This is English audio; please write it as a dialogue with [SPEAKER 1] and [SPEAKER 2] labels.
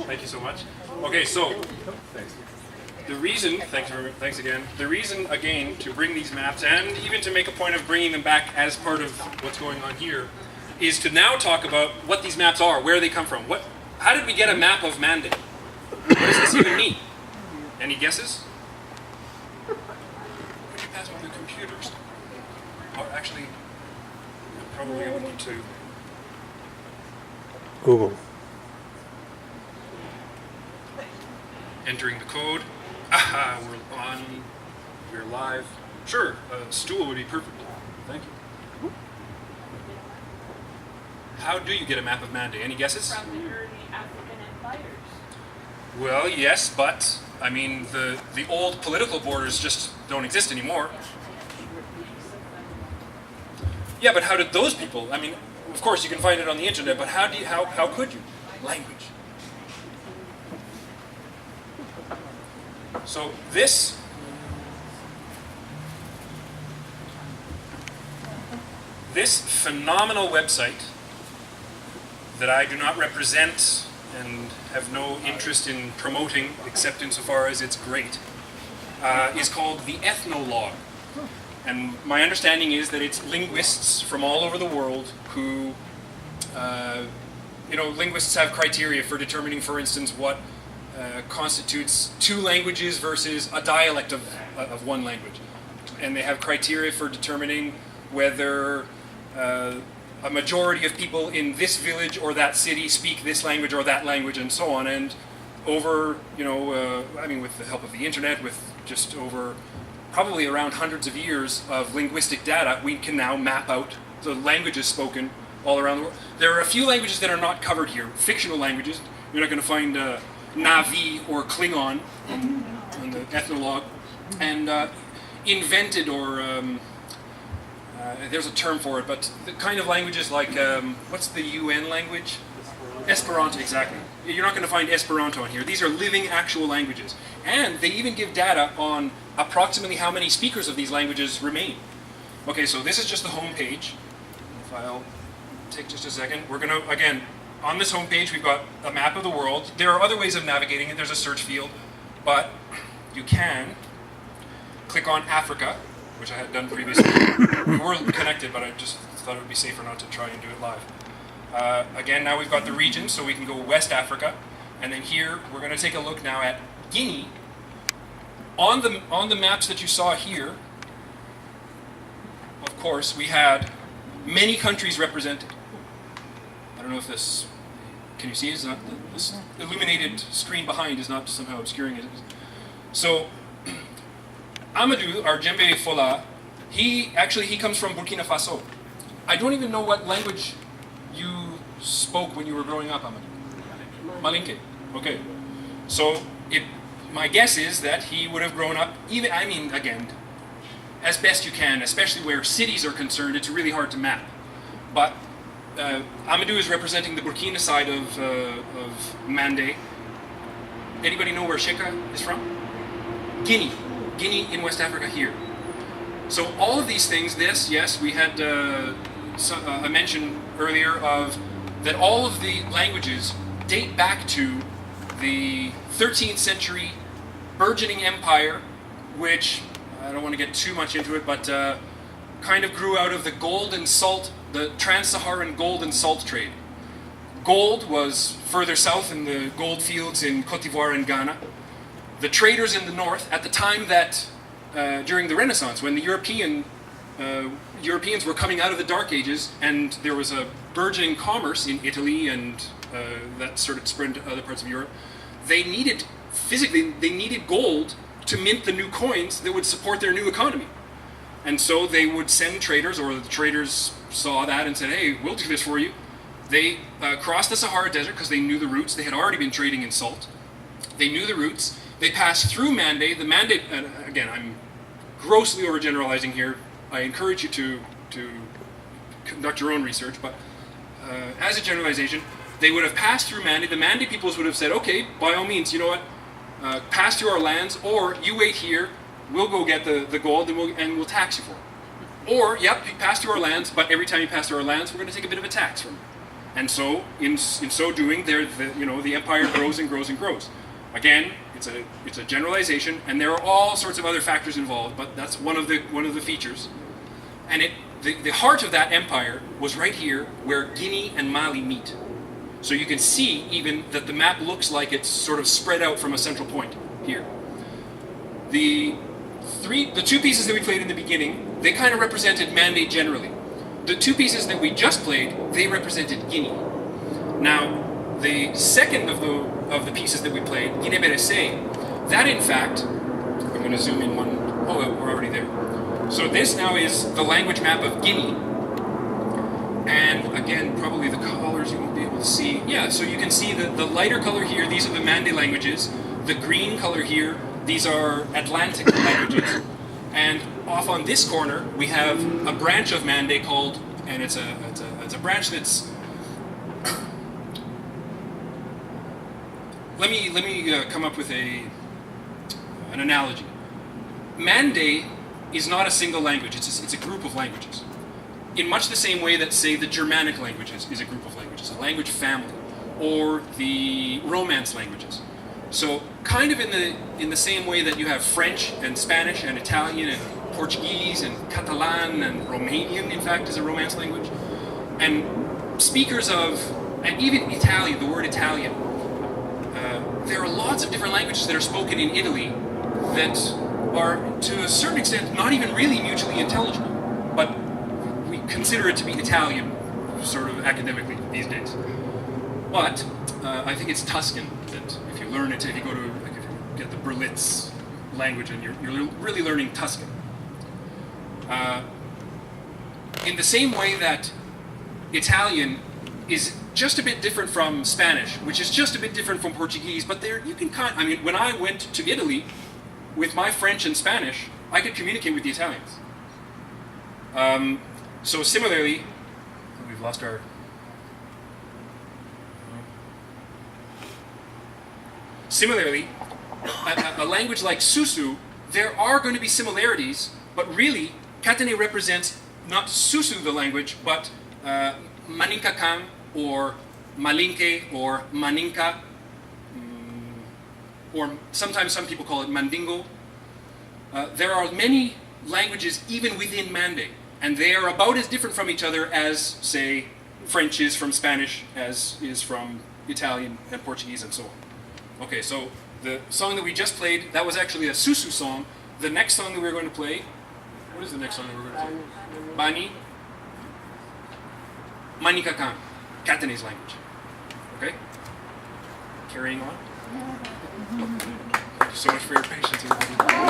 [SPEAKER 1] Thank you so much. Okay, so the reason, thanks again. The reason again to bring these maps and even to make a point of bringing them back as part of what's going on here is to now talk about what these maps are, where they come from. How did we get a map of Mande? What does this even mean? Any guesses? Would you pass me the computers? Or actually, probably I would need to.
[SPEAKER 2] Google.
[SPEAKER 1] Entering the code. Aha, we're on. We're live. Sure, a stool would be perfect. Thank you. How do you get a map of Mande? Any guesses?
[SPEAKER 3] From the early African empires.
[SPEAKER 1] Well, yes, but I mean the old political borders just don't exist anymore. Yeah, but how did those people? I mean, of course you can find it on the internet, but how could you? Language. So this phenomenal website that I do not represent and have no interest in promoting, except insofar as it's great, is called the Ethnologue. And my understanding is that it's linguists from all over the world who, linguists have criteria for determining, for instance, what constitutes two languages versus a dialect of one language. And they have criteria for determining whether a majority of people in this village or that city speak this language or that language and so on. And over, with the help of the internet, with just over probably around hundreds of years of linguistic data, we can now map out the languages spoken all around the world. There are a few languages that are not covered here, fictional languages. You're not going to find Navi or Klingon on the Ethnologue. And invented or there's a term for it, but the kind of languages like, what's the UN language? Esperanto, exactly. You're not going to find Esperanto on here. These are living, actual languages. And they even give data on approximately how many speakers of these languages remain. Okay, so this is just the home page. If I'll take just a second. We're going to, again, on this home page, we've got a map of the world. There are other ways of navigating it. There's a search field. But you can click on Africa, which I had done previously. We were connected, but I just thought it would be safer not to try and do it live. Again, now we've got the region, so we can go West Africa. And then here, we're going to take a look now at Guinea. On the maps that you saw here, of course, we had many countries represented. I don't know if this, can you see? It's not, this illuminated screen behind is not somehow obscuring it. So, Amadou, our Djembe Fola, he comes from Burkina Faso. I don't even know what language you spoke when you were growing up, Amadou. Malinke. Okay. So, my guess is that he would have grown up, again, as best you can, especially where cities are concerned, it's really hard to map. But Amadou is representing the Burkina side of Mande. Anybody know where Cheka is from? Guinea in West Africa here. So all of these things, yes, we had a mention earlier of that all of the languages date back to the 13th century burgeoning empire, which, I don't want to get too much into it, but kind of grew out of the gold and salt, the trans-Saharan gold and salt trade. Gold was further south in the gold fields in Cote d'Ivoire and Ghana. The traders in the north, at the time that, during the Renaissance, when the Europeans were coming out of the Dark Ages, and there was a burgeoning commerce in Italy and that sort of spread to other parts of Europe, they needed gold to mint the new coins that would support their new economy. And so they would send traders, or the traders saw that and said, hey, we'll do this for you. They crossed the Sahara Desert because they knew the routes. They had already been trading in salt. They knew the routes. They passed through Mande. The Mande, again, I'm grossly overgeneralizing here. I encourage you to conduct your own research, but as a generalization, they would have passed through Mande. The Mande peoples would have said, okay, by all means, you know what, pass through our lands, or you wait here, we'll go get the gold and we'll tax you for it. Or, yep, you pass through our lands, but every time you pass through our lands, we're going to take a bit of a tax from you. And so, in so doing, the empire grows and grows and grows. Again, it's a generalization, and there are all sorts of other factors involved, but that's one of the features. And the heart of that empire was right here, where Guinea and Mali meet. So you can see even that the map looks like it's sort of spread out from a central point here. The two pieces that we played in the beginning, they kind of represented Mandate generally. The two pieces that we just played, they represented Guinea. Now, the second of the pieces that we played, Guinée-Bérécé, that in fact, I'm going to zoom in one. Oh, we're already there. So this now is the language map of Guinea. And again, probably the colors you won't be able to see. Yeah, so you can see the lighter color here, these are the Mande languages. The green color here, these are Atlantic languages. And off on this corner, we have a branch of Mande called, and it's a branch that's. Let me come up with an analogy. Mande is not a single language; it's a group of languages. In much the same way that, say, the Germanic languages is a group of languages, a language family, or the Romance languages. So, kind of in the same way that you have French and Spanish and Italian and Portuguese and Catalan and Romanian, in fact, is a Romance language, and speakers of, and even Italian, the word Italian. There are lots of different languages that are spoken in Italy that are, to a certain extent, not even really mutually intelligible, but we consider it to be Italian, sort of academically these days. But I think it's Tuscan that if you learn it, if you go to, like, if you get the Berlitz language, and you're really learning Tuscan. In the same way that Italian is just a bit different from Spanish, which is just a bit different from Portuguese, but there you can I mean, when I went to Italy with my French and Spanish, I could communicate with the Italians. So similarly, we've lost our. Similarly, a language like Susu, there are going to be similarities, but really, Katene represents not Susu the language, but Maninka-Kan, or Malinke, or Maninka, or sometimes some people call it Mandingo. There are many languages even within Mande, and they are about as different from each other as, say, French is from Spanish, as is from Italian and Portuguese, and so on. Okay, so the song that we just played, that was actually a Susu song. The next song that we're going to play, what is the next song that we're going to play? Bani Maninka-Kan, Katene's language. Okay? Carrying on. Thank you so much for your patience, everybody.